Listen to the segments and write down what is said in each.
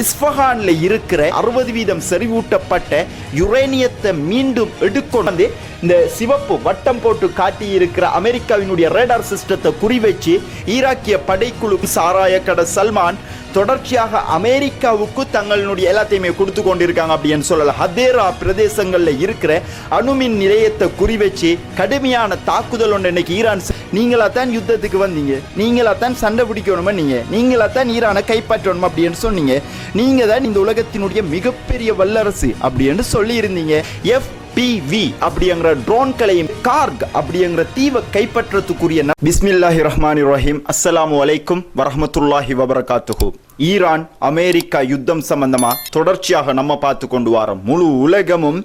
இஸ்ஃபஹான்ல இருக்கிற 60% செறிவூட்டப்பட்ட யுரேனியத்தை மீண்டும் எடுக்கொண்டு இந்த சிவப்பு வட்டம் போட்டு காட்டி இருக்கிற அமெரிக்காவினுடைய ரேடார் சிஸ்டத்தை குறிவச்சு ஈராக்கிய படைக்குழு சாராய கடை சல்மான் தொடர்ச்சியாக அமெரிக்காவுக்கு தங்களுடைய எல்லாத்தையுமே கொடுத்து கொண்டிருக்காங்க அப்படின்னு சொல்லலாம். ஹதேரா பிரதேசங்கள்ல இருக்கிற அணுமின் நிலையத்தை குறிவச்சு கடுமையான தாக்குதல் ஒன்று இன்னைக்கு ஈரான். நீங்களா தான் யுத்தத்துக்கு வந்தீங்க, நீங்களா தான் சண்டை பிடிக்கணுமா, நீங்களா தான் ஈரானை கைப்பற்றணும் அப்படின்னு சொன்னீங்க, நீங்க தான் இந்த உலகத்தினுடைய மிகப்பெரிய வல்லரசு அப்படின்னு சொல்லி இருந்தீங்க. FPV அப்படிங்கிற ட்ரோன்களையும் கார்க் அப்படிங்கிற தீவை கைப்பற்றத்துக்குரிய பிஸ்மில்லாஹிர் ரஹ்மானிர் ரஹீம். அஸ்ஸலாமு அலைக்கும் வரஹ்மத்துல்லாஹி வபரகாத்துஹு. ஈரான் அமெரிக்கா யுத்தம் சம்பந்தமா தொடர்ச்சியாக நம்ம பார்த்து கொண்டு வரோம். முழு உலகமும்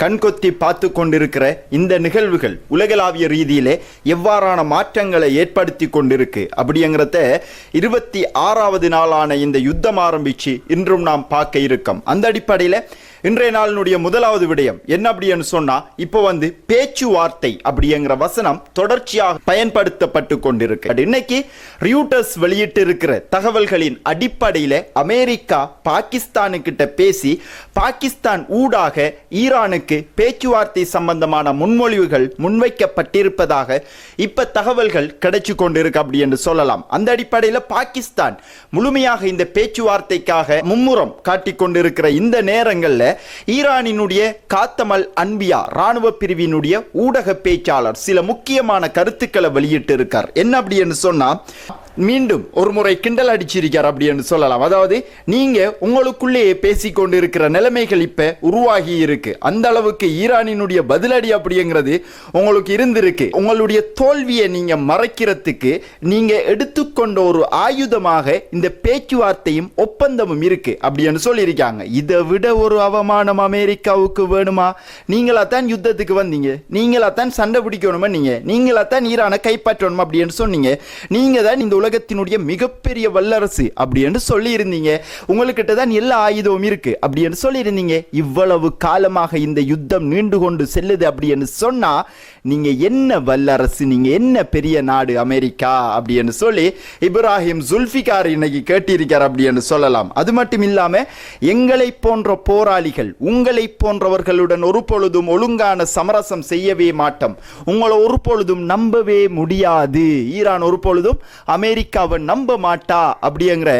கண்கொத்தி பார்த்து கொண்டிருக்கிற இந்த நிகழ்வுகள் உலகளாவிய ரீதியிலே எவ்வாறான மாற்றங்களை ஏற்படுத்தி கொண்டிருக்கு அப்படிங்கிறத 26வது நாளான இந்த யுத்தம் ஆரம்பிச்சு இன்றும் நாம் பார்க்க இருக்கோம். அந்த அடிப்படையில் இன்றைய நாளினுடைய முதலாவது விடயம் என்ன அப்படின்னு சொன்னா, இப்போ பேச்சுவார்த்தை அப்படிங்கிற வசனம் தொடர்ச்சியாக பயன்படுத்தப்பட்டு கொண்டிருக்கு. இன்னைக்கு ரியூட்டர்ஸ் வெளியிட்டு இருக்கிற தகவல்களின் அடிப்படையில் அமெரிக்கா பாகிஸ்தானுக்கிட்ட பேசி பாகிஸ்தான் ஊடாக ஈரானுக்கு பேச்சுவார்த்தை சம்பந்தமான முன்மொழிவுகள் முன்வைக்கப்பட்டிருப்பதாக இப்ப தகவல்கள் கிடைச்சு கொண்டிருக்கு அப்படி என்று சொல்லலாம். அந்த அடிப்படையில் பாகிஸ்தான் முழுமையாக இந்த பேச்சுவார்த்தைக்காக மும்முரம் காட்டிக் கொண்டிருக்கிற இந்த நேரங்களில் ஈரானினுடைய காத்தமல் அன்பியா ராணுவ பிரிவினுடைய ஊடக பேச்சாளர் சில முக்கியமான கருத்துக்களை வெளியிட்டு இருக்கார். என்ன அப்படின்னு சொன்னா, மீண்டும் ஒரு முறை கிண்டல் அடிச்சிருக்கார் அப்படின்னு சொல்லலாம். அதாவது நீங்க உங்களுக்குள்ளேயே பேசிக்கொண்டு இருக்கிற நிலைமைகள் இப்ப உருவாகி இருக்கு. அந்த அளவுக்கு ஈரானினுடைய பதிலடி அப்படிங்கிறது உங்களுக்கு இருந்திருக்கு. உங்களுடைய தோல்வியை நீங்க மறைக்கிறதுக்கு நீங்க எடுத்துக்கொண்ட ஒரு ஆயுதமாக இந்த பேச்சுவார்த்தையும் ஒப்பந்தமும் இருக்கு அப்படின்னு சொல்லியிருக்காங்க. இதை விட ஒரு அவமானம் அமெரிக்காவுக்கு வேணுமா? நீங்களா தான் யுத்தத்துக்கு வந்தீங்க, நீங்களா தான் சண்டை பிடிக்கணுமா, நீங்களா தான் ஈரானை கைப்பற்றணும் அப்படின்னு சொன்னீங்க, நீங்க தான் இந்த உலகத்தினுடைய மிகப்பெரிய வல்லரசு அப்படின்னு சொல்லி இருந்தீங்க, உங்ககிட்ட தான் எல்லா ஆயுதமும் இருக்கு அப்படின்னு சொல்லி இருந்தீங்க. இவ்வளவு காலமாக இந்த யுத்தம் நீண்டு கொண்டு செல்லுது அப்படின்னு சொன்னா நீங்க என்ன வல்லரசு, நீங்க என்ன பெரிய நாடு அமெரிக்கா அப்படின்னு சொல்லி இப்ராஹிம் ஜுல்ஃபிகார் இன்னைக்கு கேட்டிருக்கார் அப்படின்னு சொல்லலாம். அது மட்டும் இல்லாம எங்களை போன்ற போராளிகள் உங்களை போன்றவர்களுடன் ஒரு பொழுதும் ஒழுங்கான சமரசம் செய்யவே மாட்டோம், உங்களை ஒரு பொழுதும் நம்பவே முடியாது, ஈரான் ஒரு பொழுதும் அமெரிக்காவை நம்ப மாட்டா அப்படிங்கிற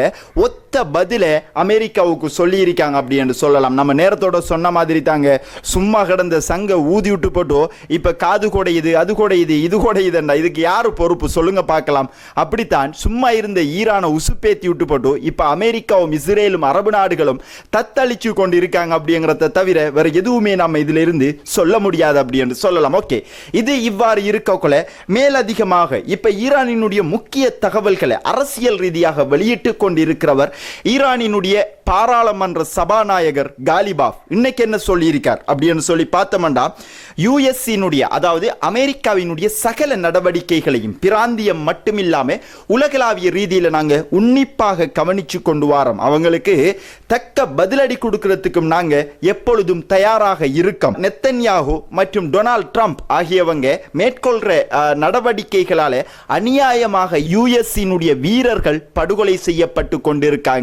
ஒத்த பதில அமெரிக்காவுக்கு சொல்லி இருக்காங்க அப்படின்னு சொல்லலாம். நம்ம நேரத்தோட சொன்ன மாதிரி தாங்க, சும்மா கிடந்த சங்க ஊதி விட்டு போட்டோ இப்ப காது கொடையுது, அது கொடையுது, இது கொடையுதுண்டா, இதுக்கு யாரு பொறுப்பு சொல்லுங்க பார்க்கலாம். அப்படித்தான் சும்மா இருந்த ஈரானை உசுப்பேத்தி விட்டு போட்டோ இப்ப அமெரிக்காவும் இஸ்ரேலும் அரபு நாடுகளும் தத்தளிச்சு கொண்டு இருக்காங்க அப்படிங்கிறத தவிர வேற எதுவுமே நம்ம இதுல இருந்து சொல்ல முடியாது அப்படின்னு சொல்லலாம். ஓகே, இது இவ்வாறு இருக்கக்குள்ள மேலதிகமாக இப்ப ஈரானினுடைய முக்கிய தகவல்களை அரசியல் ரீதியாக வெளியிட்டு கொண்டிருக்கிறவர் ஈரானினுடைய பாராளுமன்ற சபாநாயகர் காலிபாஃப் இன்னைக்கு என்ன சொல்லி இருக்கார் அப்படின்னு சொல்லி பார்த்தோம்னா, யுஎஸ்னுடைய அதாவது அமெரிக்காவினுடைய சகல நடவடிக்கைகளையும் பிராந்தியம் மட்டுமில்லாம உலகளாவிய ரீதியில் நாங்க உன்னிப்பாக கவனிச்சு கொண்டு வரோம், அவங்களுக்கு தக்க பதிலடி கொடுக்கிறதுக்கும் நாங்க எப்பொழுதும் தயாராக இருக்கோம். நெத்தன்யாகு மற்றும் டொனால்ட் ட்ரம்ப் ஆகியவங்க மேற்கொள்ற நடவடிக்கைகளால அநியாயமாக யுஎஸ்னுடைய வீரர்கள் படுகொலை செய்யப்பட்டு கொண்டிருக்காங்க.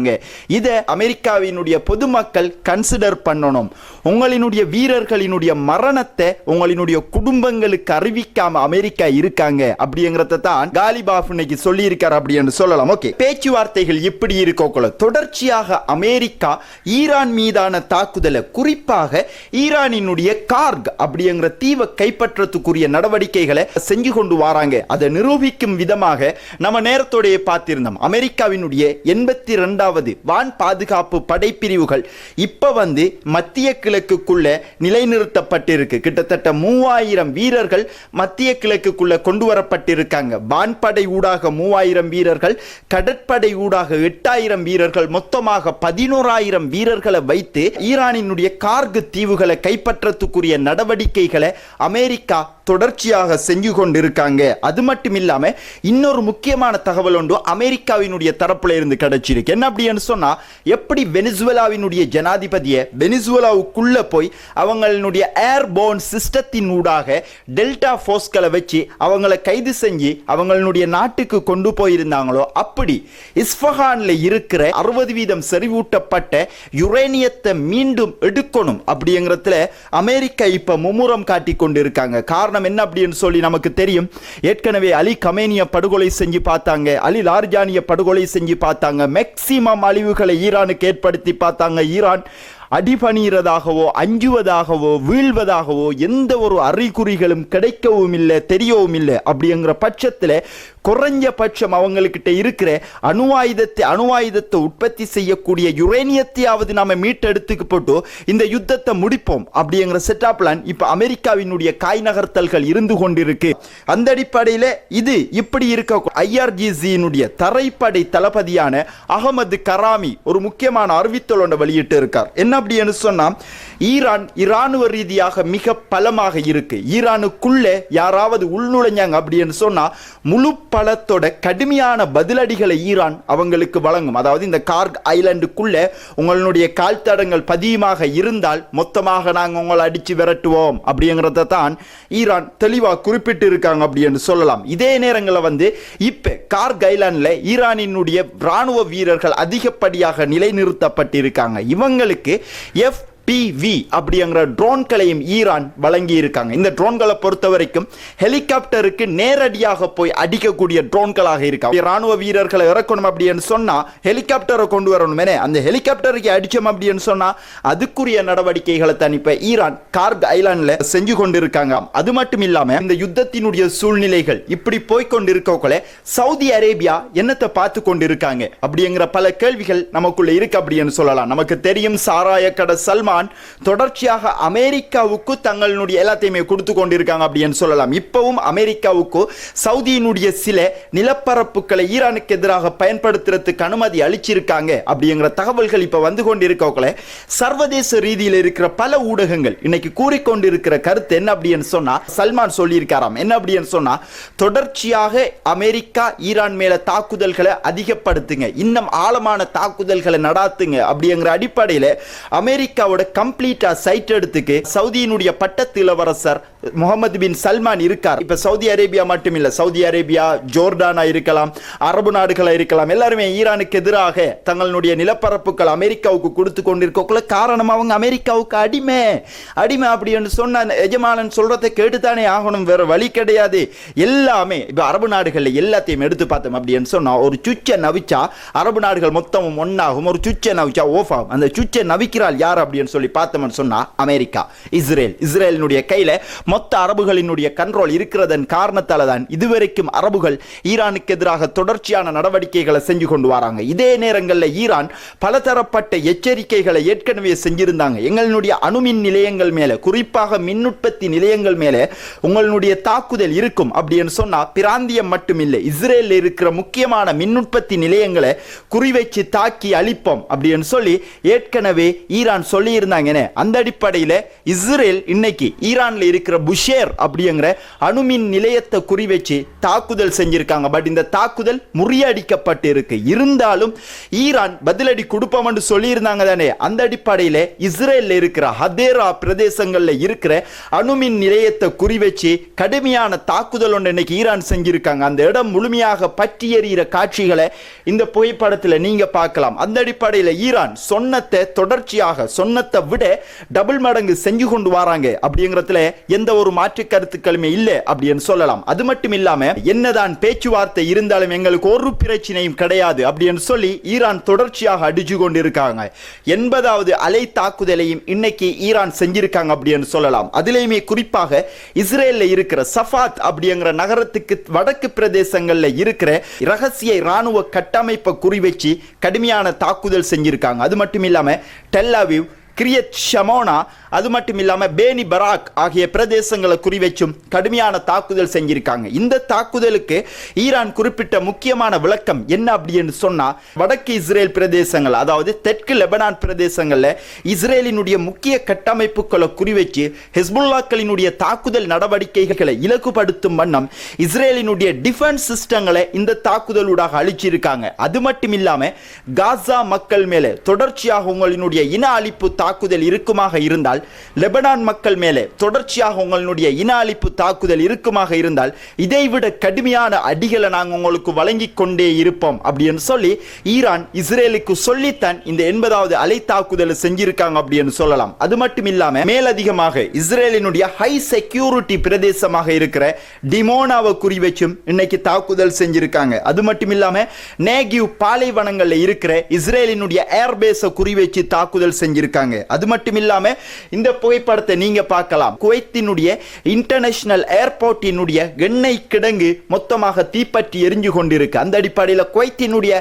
இதை அமெரிக்காவினுடைய பொதுமக்கள் கன்சிடர் பண்ணணும். உங்களினுடைய வீரர்களினுடைய மரணத்தை உங்களினுடைய குடும்பங்களுக்கு அறிவிக்காம அமெரிக்கா இருக்காங்க அப்படிங்கறத தான் காலிபாஃப் இன்னைக்கு சொல்லி இருக்கார் அப்படின்னு சொல்லலாம். ஓகே, பேச்சுவார்த்தைகள் இப்படி இருக்கோக்குள்ள தொடர்ச்சியாக அமெரிக்கா ஈரான் மீதான தாக்குதலை குறிப்பாக ஈரானினுடைய கார்க் அப்படிங்கிற தீவை கைப்பற்றத்துக்குரிய நடவடிக்கைகளை செஞ்சு கொண்டு வராங்க. அதை நிரூபிக்கும் விதமாக நம்ம நேரத்தோடைய பார்த்திருந்தோம். அமெரிக்காவினுடைய 82வது வான் பாதுகாப்பு படைப்பிரிவுகள் இப்ப மத்திய கிழக்குக்குள்ள நிலைநிறுத்தப்பட்டிருக்கு. கிட்டத்தட்ட 3000 வீரர்கள் மத்திய கிழக்குக்குள்ள கொண்டு வரப்பட்டிருக்காங்க. வான்படை ஊடாக 3000 வீரர்கள், கடற்படை ஊடாக 8000 வீரர்கள், மொத்தமாக 11000 வீரர்களை வைத்து ஈரானினுடைய கார்க் தீவுகளை கைப்பற்றத்துக்குரிய நடவடிக்கைகளை அமெரிக்கா தொடர்ச்சியாக செஞ்சு கொண்டிருக்காங்க. அது மட்டும் இல்லாம இன்னொரு முக்கியமான தகவல் ஒன்று அமெரிக்காவினுடைய தரப்புல இருந்து கிடைச்சிருக்கு. என்ன அப்படின்னு சொன்னா, எப்படி வெனிசுவேலாவினுடைய ஜனாதிபதியை வெனிசுவேலாவுக்குள்ள போய் அவங்களுடைய ஏர்போர்ன் சிஸ்டத்தின் ஊடாக டெல்டா போர்ஸ்களை வச்சு அவங்களை கைது செஞ்சு அவங்களுடைய நாட்டுக்கு கொண்டு போயிருந்தாங்களோ, அப்படி இஸ்ஃபஹான்ல இருக்கிற 60% செறிவூட்டப்பட்ட யுரேனியத்தை மீண்டும் எடுக்கணும் அப்படிங்கிறதுல அமெரிக்கா இப்ப மும்முரம் காட்டி கொண்டிருக்காங்க. காரணம் என்ன அப்படின்னு சொல்லி நமக்கு தெரியும். ஏற்கனவே அலி கமேனிய படுகொலை செஞ்சு பார்த்தாங்க, அலி லார்ஜானிய படுகொலை செஞ்சு பார்த்தாங்க, மேக்சிமம் அழிவுகளை ஈரானுக்கு ஏற்படுத்தி பார்த்தாங்க. ஈரான் அடிபணிகிறதாகவோ அஞ்சுவதாகவோ வீழ்வதாகவோ எந்த ஒரு அறிகுறிகளும் கிடைக்கவும் இல்லை, தெரியவும் இல்லை. அப்படிங்கிற பட்சத்தில் குறைஞ்சபட்சம் அவங்கக்கிட்ட இருக்கிற அணுவாயுதத்தை உற்பத்தி செய்யக்கூடிய யுரேனியத்தையாவது நாம மீட்டெடுத்துக்கு போட்டு இந்த யுத்தத்தை முடிப்போம் அப்படிங்கிற செட்டப் பிளான் இப்ப அமெரிக்காவினுடைய காய் நகர்த்தல்கள் இருந்து கொண்டிருக்கு. அந்த அடிப்படையில் இது இப்படி இருக்க ஐஆர்ஜிசியினுடைய தரைப்படை தளபதியான அகமது கராமி ஒரு முக்கியமான அறிவித்தல் ஒன்றை வெளியிட்டு இருக்கார். என்ன அப்படின்னு சொன்னா, ஈரான் இராணுவ ரீதியாக மிக பலமாக இருக்கு. ஈரானுக்குள்ளே யாராவது உள்நுழைஞ்சாங்க அப்படின்னு சொன்னா முழு பலத்தோட கடுமையான பதிலடிகளை ஈரான் அவங்களுக்கு வழங்கும். அதாவது இந்த கார்க் ஐலண்டுக்குள்ள உங்களுடைய கால் தடங்கள் பதியமாக இருந்தால் மொத்தமாக நாங்கள் உங்களை அடிச்சு விரட்டுவோம் அப்படிங்கிறத தான் ஈரான் தெளிவாக குறிப்பிட்டு இருக்காங்க அப்படின்னு சொல்லலாம். இதே நேரங்களில் இப்ப கார்க் ஐலாண்ட்ல ஈரானினுடைய ராணுவ வீரர்கள் அதிகப்படியாக நிலைநிறுத்தப்பட்டிருக்காங்க. இவங்களுக்கு FPV அப்படிங்கிற ட்ரோன்களையும் ஈரான் வழங்கி இருக்காங்க. இந்த ட்ரோன்களை பொறுத்த வரைக்கும் ஹெலிகாப்டருக்கு நேரடியாக போய் அடிக்கக்கூடிய ட்ரோன்களாக இருக்காங்க. ராணுவ வீரர்களை இறக்கணும் அப்படின்னு சொன்னா ஹெலிகாப்டரை கொண்டு வரணும். அந்த ஹெலிகாப்டருக்கு அடிச்சோம் அப்படின்னு சொன்னா அதுக்குரிய நடவடிக்கைகளை தான் இப்ப ஈரான் கார்க் ஐலாண்ட்ல செஞ்சு கொண்டிருக்காங்க. அது மட்டும் இல்லாம இந்த யுத்தத்தினுடைய சூழ்நிலைகள் இப்படி போய்கொண்டிருக்கோல சவுதி அரேபியா என்னத்தை பார்த்து கொண்டிருக்காங்க அப்படிங்கிற பல கேள்விகள் நமக்குள்ள இருக்கு அப்படின்னு சொல்லலாம். நமக்கு தெரியும், சாராய கடை சல்மான் தொடர்ச்சியாக அமெரிக்காவுக்கு தங்களுடைய எல்லாத்தையுமே கொடுத்து கொண்டிருக்காங்க அப்படின்னு சொல்லலாம். இப்பவும் அமெரிக்காவுக்கு சவுதியினுடைய சில நிலப்பரப்புகளை ஈரானுக்கு எதிராக பயன்படுத்துறதுக்கு அனுமதி அளிச்சிருக்காங்க அப்படிங்கிற தகவல்கள் இப்ப வந்து கொண்டிருக்கோல சர்வதேச ரீதியில் இருக்கிற பல ஊடகங்கள் இன்னைக்கு கூறிக்கொண்டிருக்கிற கருத்து என்ன அப்படின்னு சொன்னா, சல்மான் சொல்லியிருக்காராம். என்ன அப்படின்னு சொன்னா, தொடர்ச்சியாக அமெரிக்கா ஈரான் மேல தாக்குதல்களை அதிகப்படுத்துங்க, இன்னும் ஆழமான தாக்குதல்களை நடாத்துங்க அப்படிங்கிற அடிப்படையில் அமெரிக்காவோட கம்ப்ளீட்டா சைட் எடுத்துக்கு சவுதியினுடைய பட்டத்து இளவரசர் முகமது பின் சல்மான் இருக்கார். இப்ப சவுதி அரேபியா மட்டும் இல்ல, சவுதி அரேபியா, ஜோர்டானா இருக்கலாம், அரபு நாடுகளா இருக்கலாம், எல்லாருமே ஈரானுக்கு எதிராக தங்களுடைய நிலப்பரப்புகள் அமெரிக்காவுக்கு கொடுத்து கொண்டிருக்க காரணம் அவங்க அமெரிக்காவுக்கு அடிமை அப்படின்னு சொன்ன எஜமானன் சொல்றதை கேட்டுத்தானே ஆகணும், வேற வழி கிடையாது. எல்லாமே இப்ப அரபு நாடுகள் எல்லாத்தையும் எடுத்து பார்த்தோம் அப்படின்னு சொன்னா, ஒரு சுவிட்சை நவிச்சா அரபு நாடுகள் மொத்தமும் ஒன்னாகும், ஒரு சுவிட்சை நவிச்சா ஓஃப் ஆகும். அந்த சுவிட்சை நவிக்கிறாள் யார் அப்படின்னு சொல்லி பார்த்தோம்னு சொன்னா அமெரிக்கா, இஸ்ரேலினுடைய கையில மொத்த அரபுகளினுடைய கண்ட்ரோல் இருக்கிறதன் காரணத்தால தான் இதுவரைக்கும் அரபுகள் ஈரானுக்கு எதிராக தொடர்ச்சியான நடவடிக்கைகளை செஞ்சு கொண்டு வராங்க. இதே நேரங்களில் ஈரான் பலதரப்பட்ட எச்சரிக்கைகளை ஏற்கனவே செஞ்சிருந்தாங்க. எங்களுடைய அணுமின் நிலையங்கள் மேல, குறிப்பாக மின் உற்பத்தி நிலையங்கள் மேல உங்களுடைய தாக்குதல் இருக்கும் அப்படின்னு சொன்னா பிராந்தியம் மட்டும் இல்லை, இஸ்ரேல் இருக்கிற முக்கியமான மின் உற்பத்தி நிலையங்களை குறிவைச்சு தாக்கி அழிப்போம் அப்படின்னு சொல்லி ஏற்கனவே ஈரான் சொல்லி இருந்தாங்க. அந்த அடிப்படையில் இஸ்ரேல் இன்னைக்கு ஈரான்ல இருக்கிற புஷேர் அப்படிங்கிற அணுமின் நிலையத்தை குறிவச்சு தாக்குதல் செஞ்சிருக்காங்க. பட் இந்த தாக்குதல் முறியடிக்கப்பட்டு இருக்கு. இருந்தாலும் ஈரான் பதிலடி கொடுப்போம் என்று சொல்லி இருந்தாங்க தானே. அந்த அடிப்படையில் இஸ்ரேல் இருக்கிற ஹதேரா பிரதேசங்கள்ல இருக்கிற அணுமின் நிலையத்தை குறிவச்சு கடுமையான தாக்குதல் ஒன்று இன்னைக்கு ஈரான் செஞ்சிருக்காங்க. அந்த இடம் முழுமையாக பற்றி எறிகிற காட்சிகளை இந்த புகைப்படத்தில் நீங்க பார்க்கலாம். அந்த அடிப்படையில் ஈரான் சொன்னத்தை தொடர்ச்சியாக சொன்னத்தை விட டபுள் மடங்கு செஞ்சு கொண்டு வராங்க அப்படிங்கிறதுல எந்த ஒரு மாற்று கருத்துக்களுமே இல்லை அப்படின்னு சொல்லலாம். அது மட்டும் இல்லாம என்னதான் பேச்சுவார்த்தை இருந்தாலும் எங்களுக்கு ஒரு பிரச்சனையும் கிடையாது அப்படின்னு சொல்லி ஈரான் தொடர்ச்சியாக அடிச்சு கொண்டிருக்காங்க. 80வது அலை தாக்குதலையும் இன்னைக்கு ஈரான் செஞ்சிருக்காங்க அப்படின்னு சொல்லலாம். அதிலேயுமே குறிப்பாக இஸ்ரேல்ல இருக்கிற சஃபாத் அப்படிங்கிற நகரத்துக்கு வடக்கு பிரதேசங்கள்ல இருக்கிற ரகசிய ராணுவ கட்டமைப்பை குறிவச்சு கடுமையான தாக்குதல் செஞ்சிருக்காங்க. அது மட்டும் இல்லாம டெல் அவிவ், கிரியத் ஷமோனா, அது மட்டும் இல்லாம பேனி பராக் ஆகிய பிரதேசங்களை குறிவச்சும் கடுமையான தாக்குதல் செஞ்சிருக்காங்க. இந்த தாக்குதலுக்கு ஈரான் குறிப்பிட்ட முக்கியமான விளக்கம் என்ன அப்படின்னு சொன்னா, வடக்கு இஸ்ரேல் பிரதேசங்கள், அதாவது தெற்கு லெபனான் பிரதேசங்கள்ல இஸ்ரேலினுடைய முக்கிய கட்டமைப்புகளை குறிவச்சு ஹெஸ்புல்லாக்களினுடைய தாக்குதல் நடவடிக்கைகளை இலக்குப்படுத்தும் வண்ணம் இஸ்ரேலினுடைய டிஃபென்ஸ் சிஸ்டங்களை இந்த தாக்குதலூடாக அழிச்சிருக்காங்க. அது மட்டும் இல்லாம காசா மக்கள் மேலே தொடர்ச்சியாக உங்களினுடைய இன அழிப்பு தாக்குதல் இருக்குமாக இருந்தால், லெபனான் மக்கள் மேலே தொடர்ச்சியாக உங்களுடைய இன அழிப்பு தாக்குதல் இருக்குமாக இருந்தால் இதைவிட கடுமையான அடிகளை நாங்கள் உங்களுக்கு வழங்கி கொண்டே இருப்போம் அப்படின்னு சொல்லி ஈரான் இஸ்ரேலுக்கு சொல்லித்தான் இந்த 80வது அலை தாக்குதல் செஞ்சிருக்காங்க அப்படின்னு சொல்லலாம். அது மட்டும் இல்லாம மேலதிகமாக இஸ்ரேலினுடைய ஹை செக்யூரிட்டி பிரதேசமாக இருக்கிற டிமோனாவை குறிவச்சும் இன்னைக்கு தாக்குதல் செஞ்சிருக்காங்க. அது மட்டும் இல்லாம நேகிவ் பாலைவனங்கள்ல இருக்கிற இஸ்ரேலினுடைய ஏர்பேஸை குறிவச்சு தாக்குதல் செஞ்சிருக்காங்க. அது மட்டும் இல்லாம இந்த புகைப்படத்தை நீங்க பார்க்கலாம். குவைத்தினுடைய இன்டர்நேஷனல் ஏர்போர்ட்டினுடைய எண்ணெய் கிடங்கு மொத்தமாக தீப்பற்றி எரிஞ்சு கொண்டிருக்கு. அந்த அடிப்படையில் குவைத்தினுடைய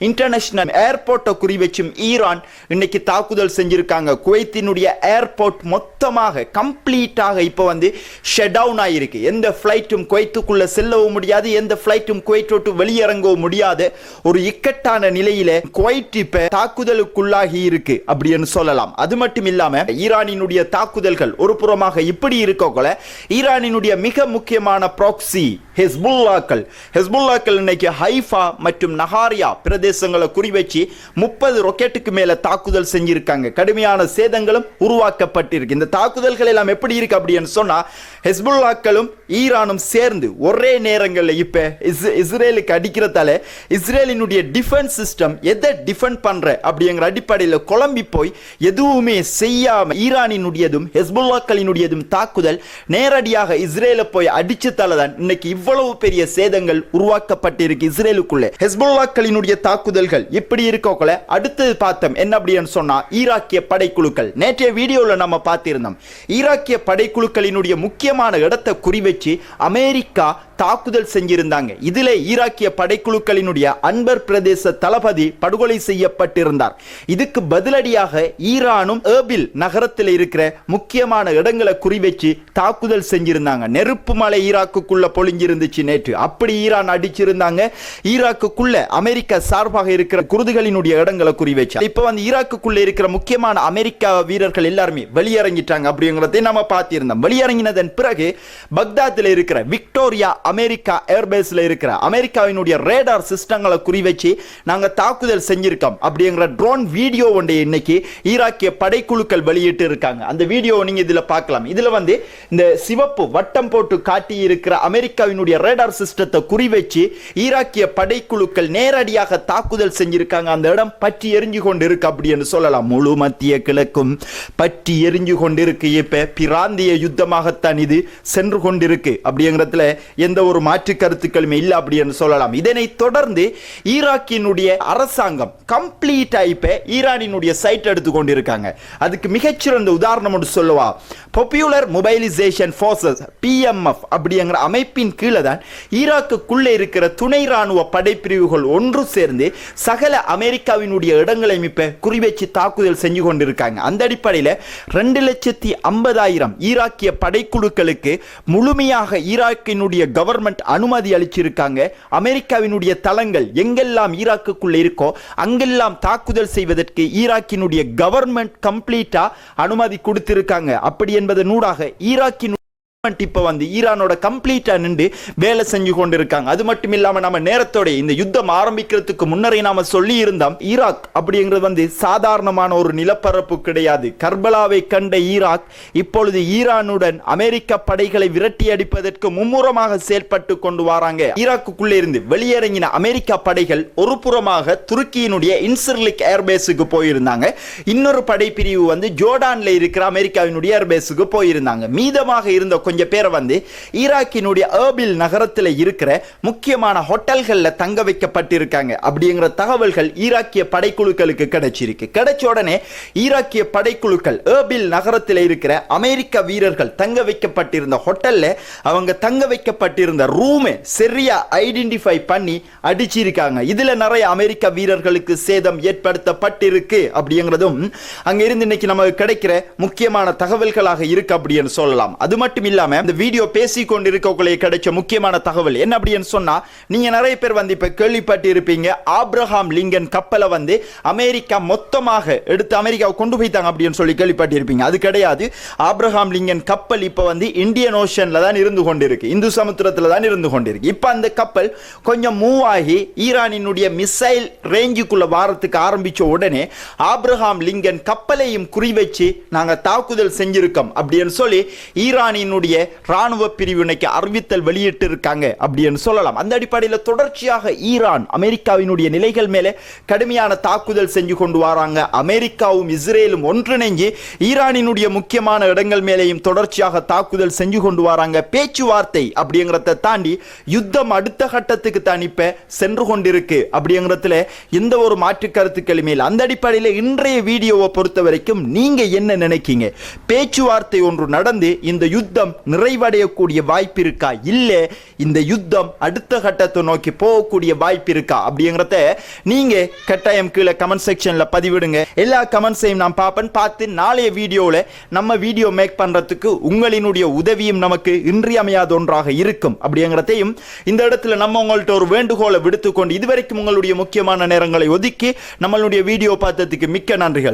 இன்டர்நேஷனல் ஏர்போர்ட்டை குறிவச்சும் ஈரான் இன்னைக்கு தாக்குதல் செஞ்சிருக்காங்க. குவைத்தினுடைய ஏர்போர்ட் மொத்தமாக கம்ப்ளீட்டாக இப்போ ஷட் டவுன் ஆயிருக்கு. எந்த ஃபிளைட்டும் குவைத்துக்குள்ள செல்லவும் முடியாது, எந்த ஃபிளைட்டும் குவைட் விட்டு வெளியிறங்கவும் முடியாது. ஒரு இக்கட்டான நிலையில குவைட் இப்ப தாக்குதலுக்குள்ளாகி இருக்கு அப்படின்னு சொல்லலாம். அது மட்டும் இல்லாம ஈரானினுடைய தாக்குதல்கள் ஒரு புறமாக இப்படி இருக்கோல, ஈரானினுடைய மிக முக்கியமான ப்ராக்ஸி ஹெஸ்புல்லாக்கள் இன்னைக்கு ஹைஃபா மற்றும் நஹாரியா பிரதேசங்களை குறிவச்சு 30 ராக்கெட்டுக்கு மேல தாக்குதல் செஞ்சிருக்காங்க. கடுமையான சேதங்களும் உருவாக்கப்பட்டிருக்கு. இந்த தாக்குதல்கள் எல்லாம் எப்படி இருக்கு அப்படின்னு சொன்னா, ஹெஸ்புல்லாக்களும் ஈரானும் சேர்ந்து ஒரே நேரங்களில் இப்ப இஸ்ரேலுக்கு அடிக்கிறதால இஸ்ரேலினுடைய டிஃபென்ஸ் சிஸ்டம் எதை டிஃபெண்ட் பண்ற அப்படிங்கிற அடிப்படையில் குழம்பி போய் எதுவுமே செய்யாம ஈரானினுடையதும் ஹெஸ்புல்லாக்களினுடையதும் தாக்குதல் நேரடியாக இஸ்ரேலை போய் அடிச்சதால தான் இன்னைக்கு இவ்வளவு பெரிய சேதங்கள் உருவாக்கப்பட்டிருக்கு இஸ்ரேலுக்குள்ளே. ஹெஸ்புல்லாக்களினுடைய தாக்குதல்கள் இப்படி இருக்கோல, அடுத்தது பார்த்தோம் என்ன அப்படின்னு சொன்னா ஈராக்கிய படைக்குழுக்கள். நேற்றைய வீடியோல நம்ம பார்த்திருந்தோம். ஈராக்கிய படைக்குழுக்களினுடைய முக்கியமான இடத்தை குறிவச்சு அமெரிக்கா தாக்குதல் செஞ்சிருந்தாங்க. இதுல ஈராக்கிய படைக்குழுக்களினுடைய அன்பர் பிரதேச தளபதி படுகொலை செய்யப்பட்டிருந்தார். இதுக்கு பதிலடியாக ஈரானும் ஏர்பில் நகரத்தில் இருக்கிற முக்கியமான இடங்களை குறிவச்சு தாக்குதல் செஞ்சிருந்தாங்க. நெருப்பு மலை ஈராக்குக்குள்ள பொழிஞ்சிருந்துச்சு நேற்று. அப்படி ஈரான் அடிச்சிருந்தாங்க. ஈராக்குக்குள்ள அமெரிக்கா சார்பாக இருக்கிற குருதுகளினுடைய இடங்களை குறிவச்சு இப்ப ஈராக்குக்குள்ள இருக்கிற முக்கியமான அமெரிக்கா வீரர்கள் எல்லாருமே வெளியிறங்கிட்டாங்க அப்படிங்கறதை நம்ம பார்த்திருந்தோம். வெளியிறங்கினதன் பிறகு பக்தாத்தில் இருக்கிற விக்டோரியா அமெரிக்கா ஏர்பேஸ்ல இருக்கிற அமெரிக்காவினுடைய ரேடார் சிஸ்டங்களை குறிவச்சு நாங்க தாக்குதல் செஞ்சிருக்கோம் அப்படிங்கிற ட்ரோன் வீடியோ ஒன்றை இன்னைக்கு ஈராக்கிய படைக்குழுக்கள் வெளியிட்டு இருக்காங்க. அந்த வீடியோ நீங்க இதுல பார்க்கலாம். இதுல இந்த சிவப்பு வட்டம் போட்டு காட்டி இருக்கிற அமெரிக்காவினுடைய ரேடார் சிஸ்டத்தை குறிவச்சு ஈராக்கிய படைக்குழுக்கள் நேரடியாக தாக்குதல் செஞ்சிருக்காங்க. அந்த இடம் பற்றி எரிஞ்சு கொண்டு இருக்கு அப்படின்னு சொல்லலாம். முழு மத்திய கிழக்கும் பற்றி எரிஞ்சு கொண்டிருக்கு. இப்ப பிராந்திய யுத்தமாகத்தான் இது சென்று கொண்டிருக்கு அப்படிங்கிறதுல எந்த ஒரு மாற்று கருத்துக்களுமே இல்லை அப்படின்னு சொல்லலாம். இதனை தொடர்ந்து ஈராக்கினுடைய அரசாங்கம் கம்ப்ளீட்டா இப்ப ஈரானினுடைய சைட் எடுத்து கொண்டிருக்காங்க. அதுக்கு மிகச்சிறந்த உதாரணம் சொல்லுவா, பாப்புலர் மொபைலைசேஷன் ஃபோர்சஸ் PMF அப்படிங்கிற அமைப்பின் கீழே தான் ஈராக்குக்குள்ளே இருக்கிற துணை ராணுவ படைப்பிரிவுகள் ஒன்று சேர்ந்து சகல அமெரிக்காவினுடைய இடங்களை இப்ப குறிவச்சு தாக்குதல் செஞ்சு கொண்டிருக்காங்க. அந்த அடிப்படையில் 2,50,000 ஈராக்கிய படைக்குழுக்களுக்கு முழுமையாக ஈராக்கினுடைய கவர்மெண்ட் அனுமதி அளிச்சிருக்காங்க. அமெரிக்காவினுடைய தளங்கள் எங்கெல்லாம் ஈராக்குக்குள்ள இருக்கோ அங்கெல்லாம் தாக்குதல் செய்வதற்கு ஈராக்கினுடைய கவர்மெண்ட் கம்ப்ளீட்டா அனுமதி கொடுத்திருக்காங்க. அப்படி என்பது நூடாக ஈராக்கின் இப்ப ஈரானோட கம்ப்ளீட்டா நின்று வேலை செஞ்சு கொண்டிருக்காங்க. அது மட்டும் இல்லாம நம்ம நேரத்தோட இந்த யுத்தம் ஆரம்பிக்கிறதுக்கு முன்னரே நாம சொல்லி இருந்தோம், ஈராக் அப்படிங்கிறது சாதாரணமான ஒரு நிலப்பரப்பு கிடையாது. கர்பலாவை கண்ட ஈராக் இப்பொழுது ஈரானுடன் அமெரிக்க படைகளை விரட்டி அடிப்பதற்கு மும்முரமாக செயல்பட்டு கொண்டு வராங்க. ஈராக்குக்குள்ளே இருந்து வெளியிறங்கின அமெரிக்க படைகள் ஒரு புறமாக துருக்கியினுடைய இன்சிர்லிக் ஏர்பேஸுக்கு போயிருந்தாங்க. இன்னொரு படை பிரிவு ஜோர்டான்ல இருக்கிற அமெரிக்காவினுடைய ஏர்பேஸுக்கு போயிருந்தாங்க. மீதமாக இருந்த கொஞ்சம் பேரை வந்து ஈராக்கினுடைய ஏர்பில் நகரத்தில் இருக்கிற முக்கியமான ஹோட்டல்களில் தங்க வைக்கப்பட்டிருக்காங்க அப்படிங்கிற தகவல்கள் ஈராக்கிய படைக்குழுக்களுக்கு கிடைச்ச உடனே ஈராக்கிய படைக்குழுக்கள் ஏர்பில் நகரத்தில் இருக்கிற அமெரிக்க வீரர்கள் தங்க வைக்கப்பட்டிருந்த ஹோட்டல்ல அவங்க தங்க வைக்கப்பட்டிருந்த ரூமை சரியா ஐடென்டிஃபை பண்ணி அடிச்சிருக்காங்க. இதுல நிறைய அமெரிக்க வீரர்களுக்கு சேதம் ஏற்படுத்தப்பட்டிருக்கு அப்படிங்கிறதும் அங்க இருந்து இன்னைக்கு நமக்கு கிடைக்கிற முக்கியமான தகவல்களாக இருக்கு அப்படின்னு சொல்லலாம். அது மட்டும் இல்லாம இந்த வீடியோ பேசி கொண்டு இருக்கக்குள்ளே கிடைச்ச முக்கியமான தகவல் என்ன அப்படின்னு சொன்னா, நீங்க நிறைய பேர் வந்து இப்ப கேள்விப்பட்டு இருப்பீங்க ஆப்ரஹாம் லிங்கன் கப்பலை வந்து அமெரிக்கா மொத்தமாக எடுத்து அமெரிக்காவை கொண்டு போய்த்தாங்க அப்படின்னு சொல்லி கேள்விப்பட்டு இருப்பீங்க. அது கிடையாது. ஆப்ரஹாம் லிங்கன் கப்பல் இப்ப வந்து இந்தியன் ஓஷன்ல தான் இருந்து கொண்டிருக்கு, இந்து சமுத்திரத்துல தான் இருந்து கொண்டிருக்கு. இப்ப அந்த கப்பல் கொஞ்சம் மூவ் ஆகி ஈரானினுடைய மிசைல் ரேஞ்சுக்குள்ள வாரத்துக்கு ஆரம்பிச்ச உடனே ஆப்ரஹாம் லிங்கன் கப்பலையும் குறிவச்சு நாங்க தாக்குதல் செஞ்சிருக்கோம் அப்படின்னு சொல்லி ஈரானினுடைய ராணுவ பிரிவினைக்கு அறிவித்தல் வெளியிட்டு இருக்காங்க அப்படின்னு சொல்லலாம். அந்த அடிப்படையில் தொடர்ச்சியாக ஈரான் அமெரிக்காவினுடைய நிலைகள் மேலே கடுமையான தாக்குதல் செஞ்சு கொண்டு வராங்க. அமெரிக்காவும் இஸ்ரேலும் ஒன்றிணைஞ்சு ஈரானினுடைய முக்கியமான இடங்கள் மேலேயும் தொடர்ச்சியாக தாக்குதல் செஞ்சு கொண்டு வராங்க. பேச்சுவார்த்தை அப்படிங்கிறத தாண்டி யுத்தம் அடுத்த கட்டத்துக்கு தான் இப்ப சென்று கொண்டிருக்கு அப்படிங்கிறதுல எந்த ஒரு மாற்று கருத்துக்களுமே இல்லை. அந்த அடிப்படையில் இன்றைய வீடியோவை பொறுத்த வரைக்கும் நீங்க என்ன நினைக்கீங்க? பேச்சுவார்த்தை ஒன்று நடந்து இந்த யுத்தம் நிறைவடையக்கூடிய வாய்ப்பு இருக்கா, இல்ல இந்த யுத்தம் அடுத்த கட்டத்தை நோக்கி போகக்கூடிய வாய்ப்பு இருக்கா அப்படிங்கிறத நீங்க கட்டாயம் கீழே கமெண்ட் செக்ஷன்ல பதிவிடுங்க. எல்லா கமெண்ட்ஸையும் நான் பார்த்து நாளைய வீடியோல நம்ம வீடியோ மேக் பண்றதுக்கு உங்களினுடைய உதவியும் நமக்கு இன்றியமையாத ஒன்றாக இருக்கும் அப்படிங்கிறதையும் இந்த இடத்துல நம்ம உங்கள்ட்ட ஒரு வேண்டுகோளை விடுத்துக்கொண்டு இதுவரைக்கும் உங்களுடைய முக்கியமான நேரங்களை ஒதுக்கி நம்மளுடைய வீடியோ பார்த்ததுக்கு மிக்க நன்றிகள்.